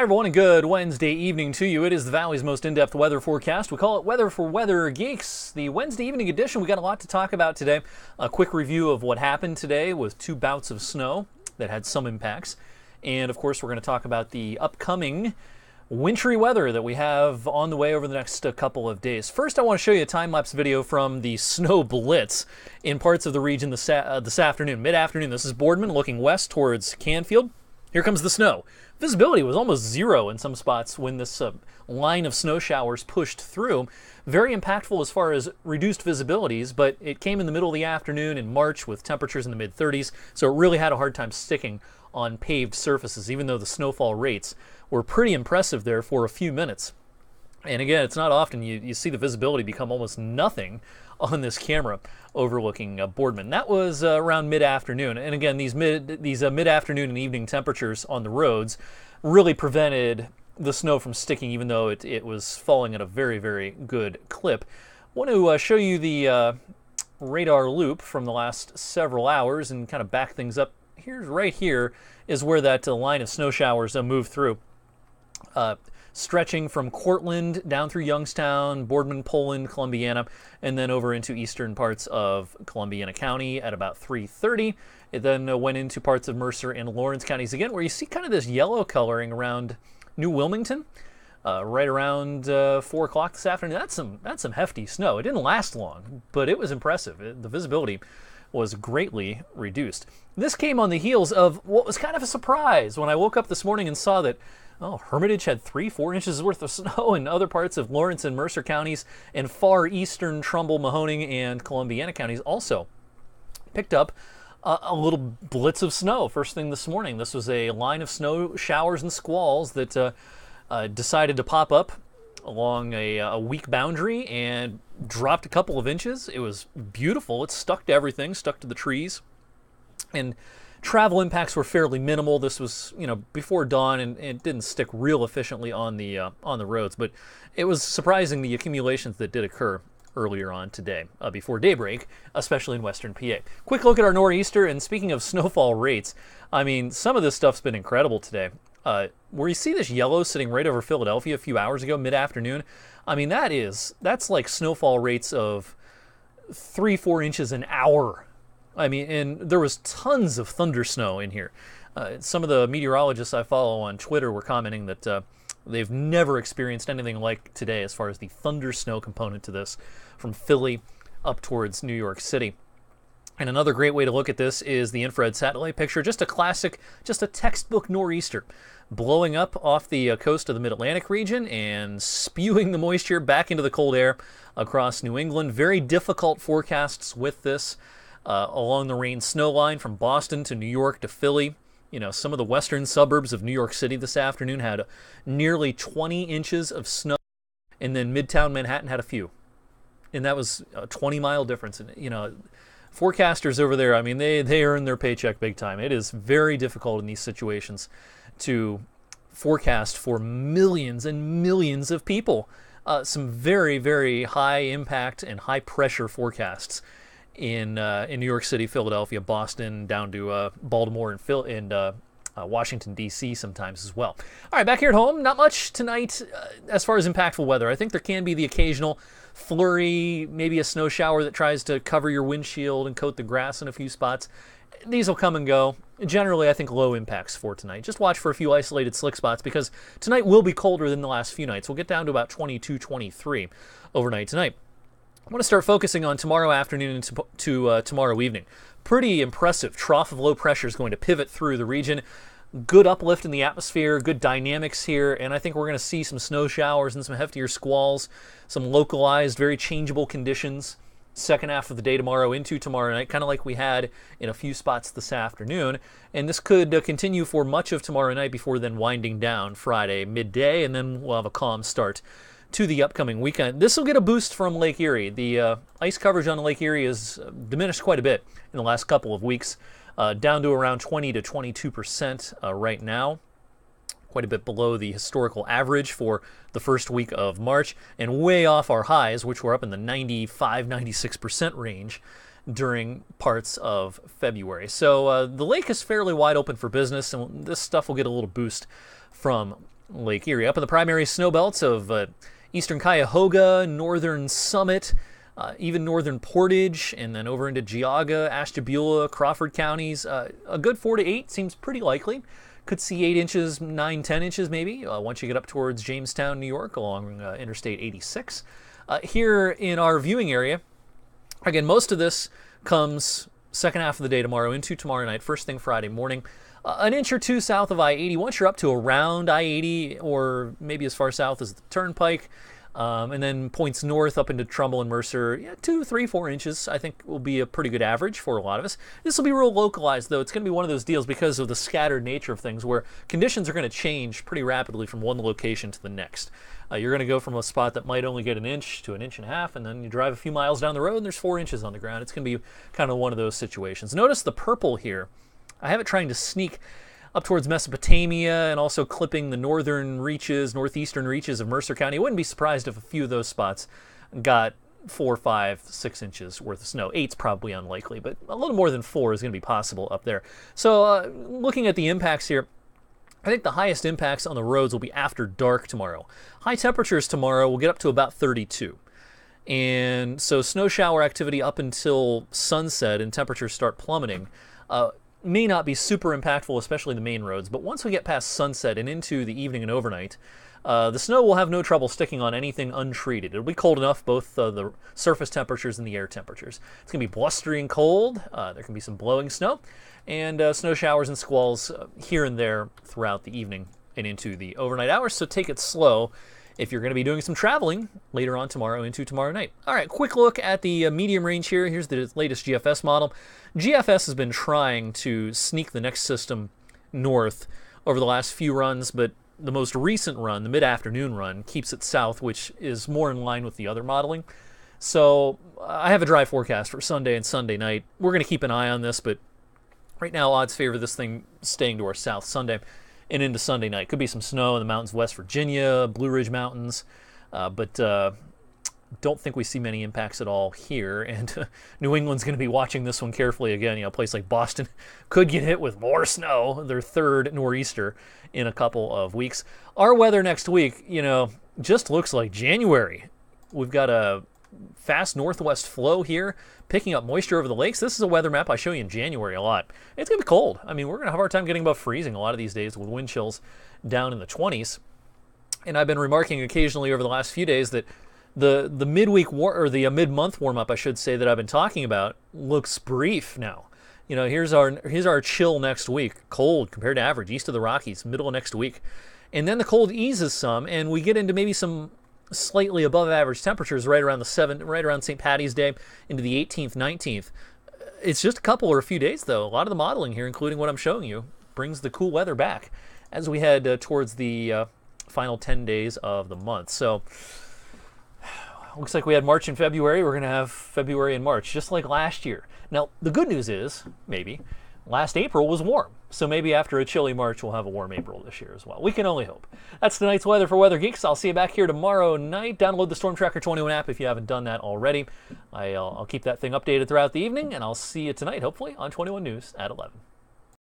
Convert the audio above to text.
everyone, and good Wednesday evening to you. It is the Valley's most in-depth weather forecast. We call it Weather for Weather Geeks. The Wednesday evening edition, we got a lot to talk about today. A quick review of what happened today with 2 bouts of snow that had some impacts. And, of course, we're going to talk about the upcoming wintry weather that we have on the way over the next couple of days. First, I want to show you a time-lapse video from the snow blitz in parts of the region this afternoon, mid-afternoon. This is Boardman looking west towards Canfield. Here comes the snow. Visibility was almost zero in some spots when this line of snow showers pushed through. Very impactful as far as reduced visibilities, but it came in the middle of the afternoon in March with temperatures in the mid-30s, so it really had a hard time sticking on paved surfaces, even though the snowfall rates were pretty impressive there for a few minutes. And again, it's not often you see the visibility become almost nothing on this camera overlooking Boardman. That was around mid-afternoon. And again, these mid-afternoon and evening temperatures on the roads really prevented the snow from sticking, even though it was falling at a very, very good clip. I want to show you the radar loop from the last several hours and kind of back things up. Right here is where that line of snow showers moved through. Stretching from Cortland down through Youngstown, Boardman, Poland, Columbiana, and then over into eastern parts of Columbiana County at about 3:30. It then went into parts of Mercer and Lawrence counties again, where you see kind of this yellow coloring around New Wilmington, right around 4 o'clock this afternoon. That's some hefty snow. It didn't last long, but it was impressive. The visibility was greatly reduced. This came on the heels of what was kind of a surprise when I woke up this morning and saw that Hermitage had 3-4 inches worth of snow in other parts of Lawrence and Mercer counties, and far eastern Trumbull, Mahoning, and Columbiana counties also picked up a little blitz of snow first thing this morning. This was a line of snow showers and squalls that decided to pop up along a weak boundary and dropped a couple of inches. It was beautiful. It stuck to everything, stuck to the trees, and travel impacts were fairly minimal. This was, before dawn, and it didn't stick real efficiently on the roads. But it was surprising the accumulations that did occur earlier on today, before daybreak, especially in western PA. Quick look at our nor'easter, and speaking of snowfall rates, I mean, some of this stuff's been incredible today. Where you see this yellow sitting right over Philadelphia a few hours ago, mid-afternoon, I mean, that's like snowfall rates of 3-4 inches an hour. I mean, and there was tons of thunder snow in here. Some of the meteorologists I follow on Twitter were commenting that they've never experienced anything like today as far as the thunder snow component to this, from Philly up towards New York City. And another great way to look at this is the infrared satellite picture. Just a textbook nor'easter blowing up off the coast of the Mid-Atlantic region and spewing the moisture back into the cold air across New England. Very difficult forecasts with this. Along the rain snow line from Boston to New York to Philly. Some of the western suburbs of New York City this afternoon had nearly 20 inches of snow, and then Midtown Manhattan had a few. And that was a 20-mile difference. And, forecasters over there, I mean, they earn their paycheck big time. It is very difficult in these situations to forecast for millions and millions of people. Some very, very high impact and high pressure forecasts in New York City, Philadelphia, Boston, down to Baltimore and Washington, D.C. sometimes as well. All right, back here at home, not much tonight as far as impactful weather. I think there can be the occasional flurry, maybe a snow shower that tries to cover your windshield and coat the grass in a few spots. These will come and go. Generally, I think low impacts for tonight. Just watch for a few isolated slick spots because tonight will be colder than the last few nights. We'll get down to about 22, 23 overnight tonight. I want to start focusing on tomorrow afternoon to tomorrow evening. Pretty impressive trough of low pressure is going to pivot through the region. Good uplift in the atmosphere, good dynamics here, and I think we're going to see some snow showers and some heftier squalls, some localized, very changeable conditions second half of the day tomorrow into tomorrow night, kind of like we had in a few spots this afternoon. And this could continue for much of tomorrow night before then winding down Friday midday, and then we'll have a calm start to the upcoming weekend. This will get a boost from Lake Erie. The ice coverage on Lake Erie has diminished quite a bit in the last couple of weeks, down to around 20 to 22% right now. Quite a bit below the historical average for the first week of March, and way off our highs, which were up in the 95-96% range during parts of February. So the lake is fairly wide open for business, and this stuff will get a little boost from Lake Erie. Up in the primary snow belts of eastern Cuyahoga, northern Summit, even northern Portage, and then over into Geauga, Ashtabula, Crawford counties. A good 4 to 8 seems pretty likely. Could see 8 inches, 9, 10 inches maybe, once you get up towards Jamestown, New York, along Interstate 86. Here in our viewing area, again, most of this comes second half of the day tomorrow into tomorrow night, first thing Friday morning. An inch or two south of I-80. Once you're up to around I-80 or maybe as far south as the Turnpike, and then points north up into Trumbull and Mercer, 2, 3, 4 inches, I think will be a pretty good average for a lot of us. This will be real localized, though. It's going to be one of those deals because of the scattered nature of things where conditions are going to change pretty rapidly from one location to the next. You're going to go from a spot that might only get an inch to an inch and a half, and then you drive a few miles down the road and there's 4 inches on the ground. It's going to be kind of one of those situations. Notice the purple here. I have it trying to sneak up towards Mesopotamia and also clipping the northern reaches, northeastern reaches of Mercer County. I wouldn't be surprised if a few of those spots got 4, 5, 6 inches worth of snow. 8's probably unlikely, but a little more than 4 is going to be possible up there. So looking at the impacts here, I think the highest impacts on the roads will be after dark tomorrow. High temperatures tomorrow will get up to about 32. And so snow shower activity up until sunset and temperatures start plummeting may not be super impactful, especially the main roads. But once we get past sunset and into the evening and overnight, the snow will have no trouble sticking on anything untreated. It'll be cold enough, both the surface temperatures and the air temperatures. It's going to be blustery and cold. There can be some blowing snow, and snow showers and squalls here and there throughout the evening and into the overnight hours. So take it slow if you're going to be doing some traveling later on tomorrow into tomorrow night. All right, quick look at the medium range here. Here's the latest GFS model. GFS has been trying to sneak the next system north over the last few runs, but the most recent run, the mid-afternoon run, keeps it south, which is more in line with the other modeling. So I have a dry forecast for Sunday and Sunday night. We're going to keep an eye on this, but right now odds favor this thing staying to our south Sunday and into Sunday night. Could be some snow in the mountains of West Virginia, Blue Ridge Mountains, but don't think we see many impacts at all here. And New England's going to be watching this one carefully again. A place like Boston could get hit with more snow, their third nor'easter in a couple of weeks. Our weather next week, just looks like January. We've got a fast northwest flow here, picking up moisture over the lakes. This is a weather map I show you in January a lot. It's going to be cold. I mean, we're going to have our time getting above freezing a lot of these days with wind chills down in the 20s. And I've been remarking occasionally over the last few days that the midweek or the mid-month warm-up, I should say, that I've been talking about looks brief now. Here's our chill next week, cold compared to average, east of the Rockies, middle of next week. And then the cold eases some, and we get into maybe some slightly above average temperatures right around St. Paddy's Day into the 18th, 19th. It's just a couple or a few days, though. A lot of the modeling here, including what I'm showing you, brings the cool weather back as we head towards the final 10 days of the month. So looks like we had March and February. We're going to have February and March, just like last year. Now, the good news is, maybe, last April was warm. So maybe after a chilly March, we'll have a warm April this year as well. We can only hope. That's tonight's weather for Weather Geeks. I'll see you back here tomorrow night. Download the Storm Tracker 21 app if you haven't done that already. I'll keep that thing updated throughout the evening, and I'll see you tonight, hopefully, on 21 News at 11.